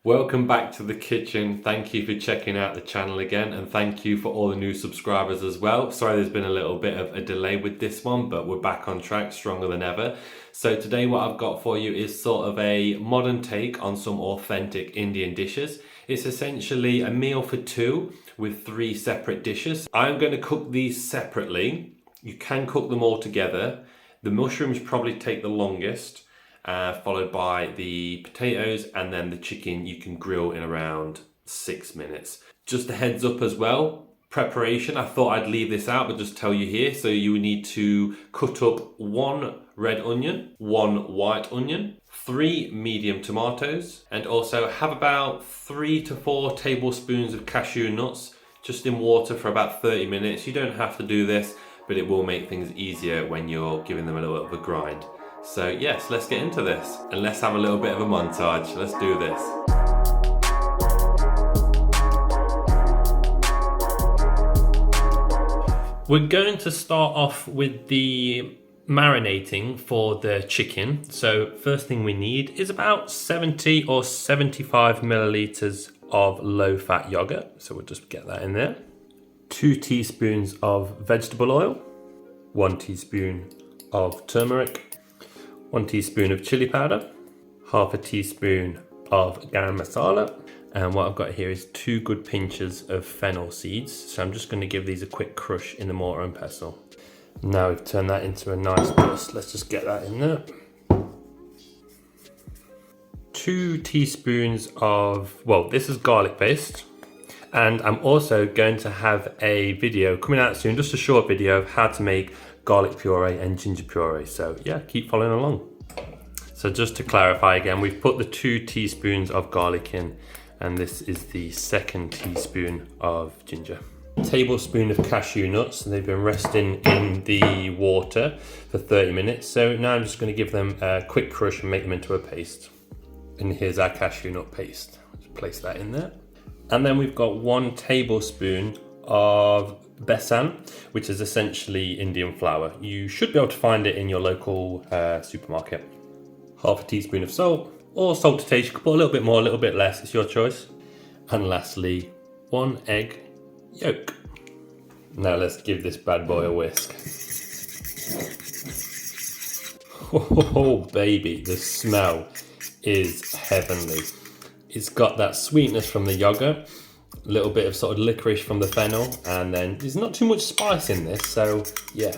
Welcome back to the kitchen. Thank you for checking out the channel again, and thank you for all the new subscribers as well. Sorry there's been a little bit of a delay with this one, but we're back on track, stronger than ever. So today what I've got for you is sort of a modern take on some authentic Indian dishes. It's essentially a meal for two with three separate dishes. I'm going to cook these separately. You can cook them all together. The mushrooms probably take the longest. Followed by the potatoes, and then the chicken you can grill in around 6 minutes. Just a heads up as well, preparation, I thought I'd leave this out but just tell you here. So you would need to cut up 1 red onion, 1 white onion, 3 medium tomatoes, and also have about 3 to 4 tablespoons of cashew nuts just in water for about 30 minutes. You don't have to do this, but it will make things easier when you're giving them a little bit of a grind. So yes, let's get into this and let's have a little bit of a montage. Let's do this. We're going to start off with the marinating for the chicken. So first thing we need is about 70 or 75 milliliters of low-fat yogurt. So we'll just get that in there. 2 teaspoons of vegetable oil, 1 teaspoon of turmeric, 1 teaspoon of chili powder, half a teaspoon of garam masala, and what I've got here is 2 good pinches of fennel seeds. So I'm just going to give these a quick crush in the mortar and pestle. Now we've turned that into a nice dust. Let's just get that in there. 2 teaspoons of, well, this is garlic paste. And I'm also going to have a video coming out soon, just a short video of how to make garlic puree and ginger puree. So yeah, keep following along. So just to clarify again, we've put the 2 teaspoons of garlic in, and this is the 2nd teaspoon of ginger. A tablespoon of cashew nuts, and they've been resting in the water for 30 minutes. So now I'm just going to give them a quick crush and make them into a paste. And here's our cashew nut paste. Just place that in there. And then we've got 1 tablespoon of besan, which is essentially Indian flour. You should be able to find it in your local supermarket. Half a teaspoon of salt, or salt to taste. You can put a little bit more, a little bit less, it's your choice. And lastly, 1 egg yolk. Now let's give this bad boy a whisk. Oh baby, the smell is heavenly. It's got that sweetness from the yogurt, a little bit of sort of licorice from the fennel, and then there's not too much spice in this, so yeah.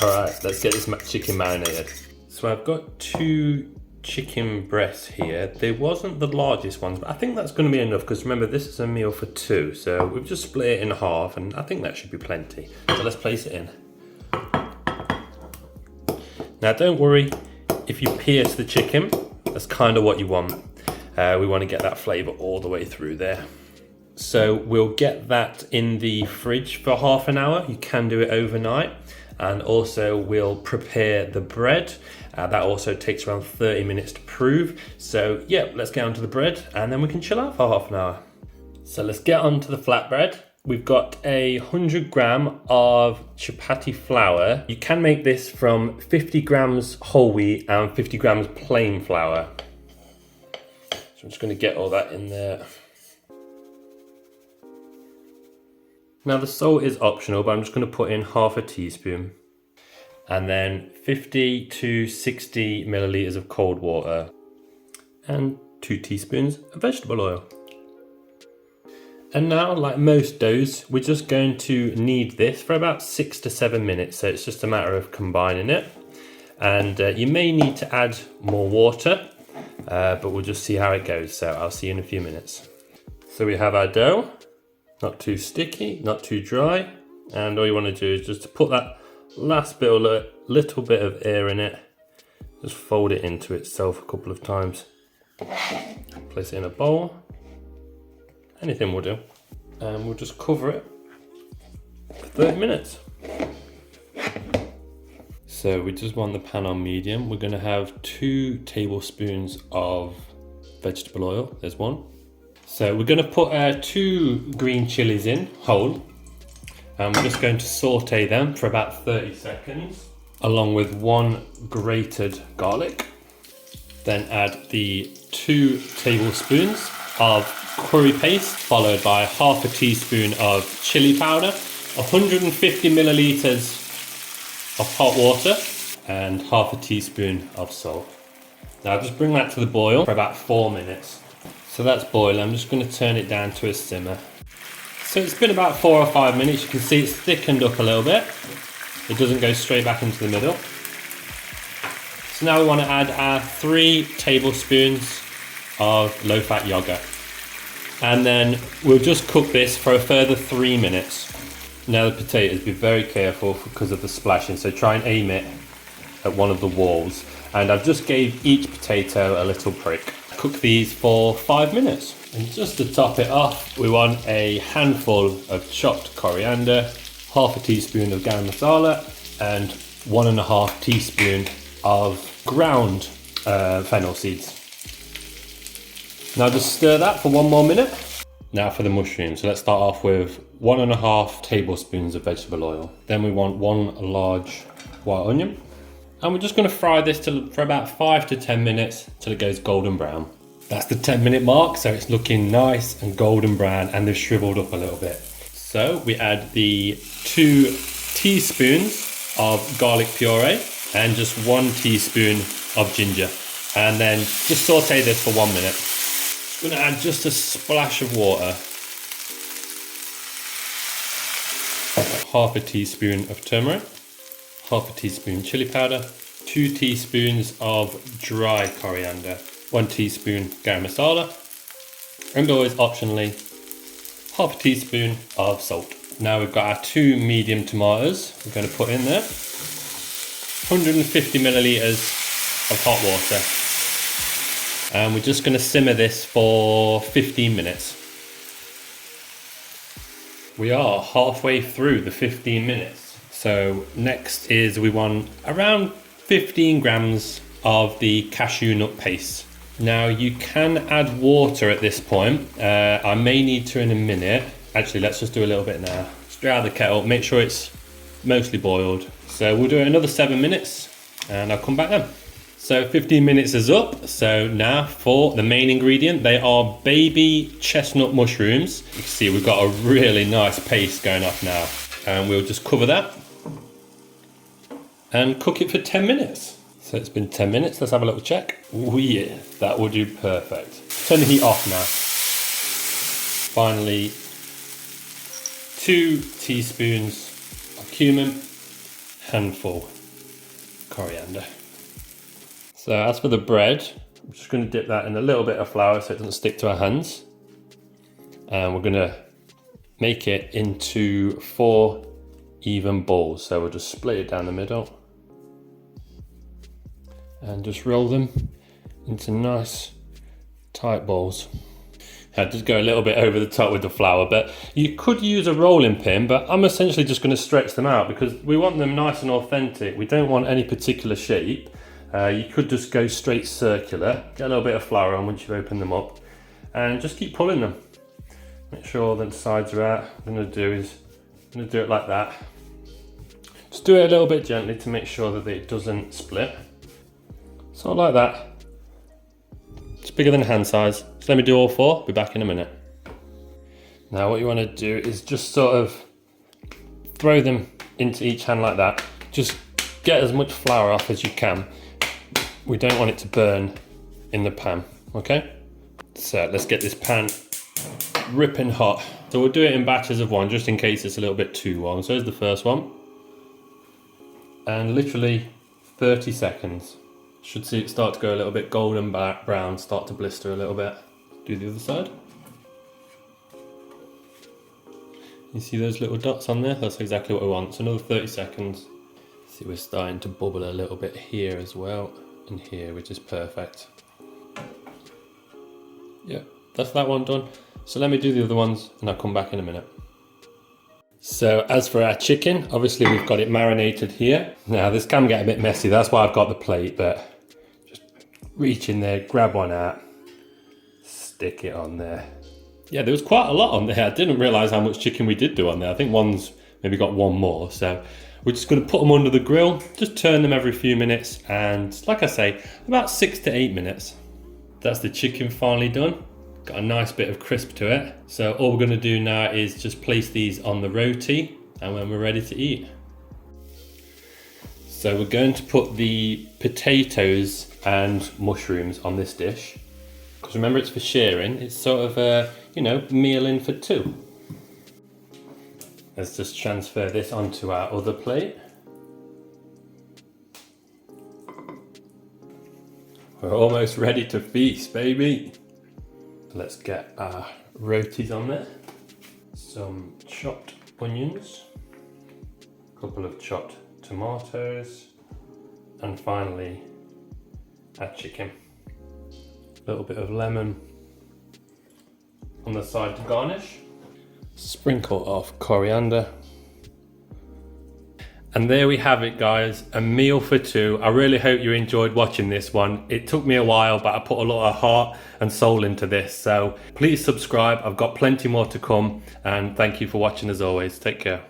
All right, let's get this chicken marinated. So I've got 2 chicken breasts here. They wasn't the largest ones, but I think that's going to be enough, because remember, this is a meal for 2, so we've just split it in half, and I think that should be plenty. So let's place it in. Now don't worry if you pierce the chicken, that's kind of what you want. We want to get that flavour all the way through there. So we'll get that in the fridge for half an hour. You can do it overnight. And also we'll prepare the bread. That also takes around 30 minutes to prove. So yeah, let's get onto the bread and then we can chill out for half an hour. So let's get onto the flatbread. We've got 100 gram of chapatti flour. You can make this from 50 grams whole wheat and 50 grams plain flour. So I'm just going to get all that in there. Now the salt is optional, but I'm just going to put in half a teaspoon. And then 50 to 60 milliliters of cold water. And 2 teaspoons of vegetable oil. And now, like most doughs, we're just going to knead this for about 6 to 7 minutes. So it's just a matter of combining it. And you may need to add more water. But we'll just see how it goes, so I'll see you in a few minutes. So we have our dough, not too sticky, not too dry, and all you want to do is just to put that last bit of little bit of air in it, just fold it into itself a couple of times, place it in a bowl, anything will do, and we'll just cover it for 30 minutes. So we just want the pan on medium. We're going to have 2 tablespoons of vegetable oil. There's 1. So we're going to put 2 green chilies in whole, and we're just going to saute them for about 30 seconds, along with 1 grated garlic. Then add the 2 tablespoons of curry paste, followed by half a teaspoon of chili powder, 150 milliliters of hot water, and half a teaspoon of salt. Now just bring that to the boil for about 4 minutes. So that's boiling. I'm just going to turn it down to a simmer. So it's been about 4 or 5 minutes. You can see it's thickened up a little bit. It doesn't go straight back into the middle. So now we want to add our 3 tablespoons of low-fat yogurt. And then we'll just cook this for a further 3 minutes. Now the potatoes, be very careful because of the splashing, so try and aim it at one of the walls. And I've just gave each potato a little prick. Cook these for 5 minutes. And just to top it off, we want a handful of chopped coriander, half a teaspoon of garam masala, and 1.5 teaspoon of ground fennel seeds. Now just stir that for 1 more minute. Now for the mushrooms. So let's start off with 1.5 tablespoons of vegetable oil. Then we want 1 large white onion. And we're just going to fry this for about 5 to 10 minutes till it goes golden brown. That's the 10-minute mark, so it's looking nice and golden brown, and they've shriveled up a little bit. So we add the 2 teaspoons of garlic puree and just 1 teaspoon of ginger. And then just saute this for 1 minute. I'm going to add just a splash of water. Half a teaspoon of turmeric, half a teaspoon chili powder, 2 teaspoons of dry coriander, 1 teaspoon garam masala, and always optionally, half a teaspoon of salt. Now we've got our 2 medium tomatoes we're going to put in there, 150 milliliters of hot water. And we're just going to simmer this for 15 minutes. We are halfway through the 15 minutes. So next is we want around 15 grams of the cashew nut paste. Now you can add water at this point. I may need to in a minute. Actually, let's just do a little bit now. Straight out of the kettle, make sure it's mostly boiled. So we'll do it another 7 minutes and I'll come back then. So 15 minutes is up. So now for the main ingredient, they are baby chestnut mushrooms. You can see we've got a really nice paste going off now. And we'll just cover that and cook it for 10 minutes. So it's been 10 minutes, let's have a little check. Oh yeah, that will do perfect. Turn the heat off now. Finally, 2 teaspoons of cumin, handful coriander. So as for the bread, I'm just going to dip that in a little bit of flour so it doesn't stick to our hands. And we're going to make it into 4 even balls. So we'll just split it down the middle and just roll them into nice tight balls. I just go a little bit over the top with the flour, but you could use a rolling pin, but I'm essentially just going to stretch them out because we want them nice and authentic. We don't want any particular shape. You could just go straight circular, get a little bit of flour on once you open them up, and just keep pulling them. Make sure that the sides are out. What I'm going to do it like that. Just do it a little bit gently to make sure that it doesn't split. So like that. It's bigger than hand size. So let me do all 4, be back in a minute. Now what you want to do is just sort of throw them into each hand like that. Just get as much flour off as you can. We don't want it to burn in the pan, okay? So let's get this pan ripping hot. So we'll do it in batches of 1 just in case it's a little bit too warm. So here's the first one. And literally 30 seconds. Should see it start to go a little bit golden brown, start to blister a little bit. Do the other side. You see those little dots on there? That's exactly what we want. So another 30 seconds. See, we're starting to bubble a little bit here as well, and here, which is perfect. Yeah, that's that one done. So let me do the other ones and I'll come back in a minute. So as for our chicken, obviously we've got it marinated here. Now this can get a bit messy, that's why I've got the plate, but just reach in there, grab one out, stick it on there. Yeah, there was quite a lot on there. I didn't realise how much chicken we did do on there. I think one's maybe got 1 more. So we're just going to put them under the grill, just turn them every few minutes, and like I say, about 6 to 8 minutes. That's the chicken finally done. Got a nice bit of crisp to it. So all we're going to do now is just place these on the roti, and when we're ready to eat. So we're going to put the potatoes and mushrooms on this dish. Because remember, it's for sharing. It's sort of a, you know, meal in for two. Let's just transfer this onto our other plate. We're almost ready to feast, baby. Let's get our rotis on there. Some chopped onions, a couple of chopped tomatoes, and finally our chicken. A little bit of lemon on the side to garnish. Sprinkle of coriander. And there we have it, guys, a meal for two. I really hope you enjoyed watching this one. It took me a while, but I put a lot of heart and soul into this. So please subscribe. I've got plenty more to come, and thank you for watching as always. Take care.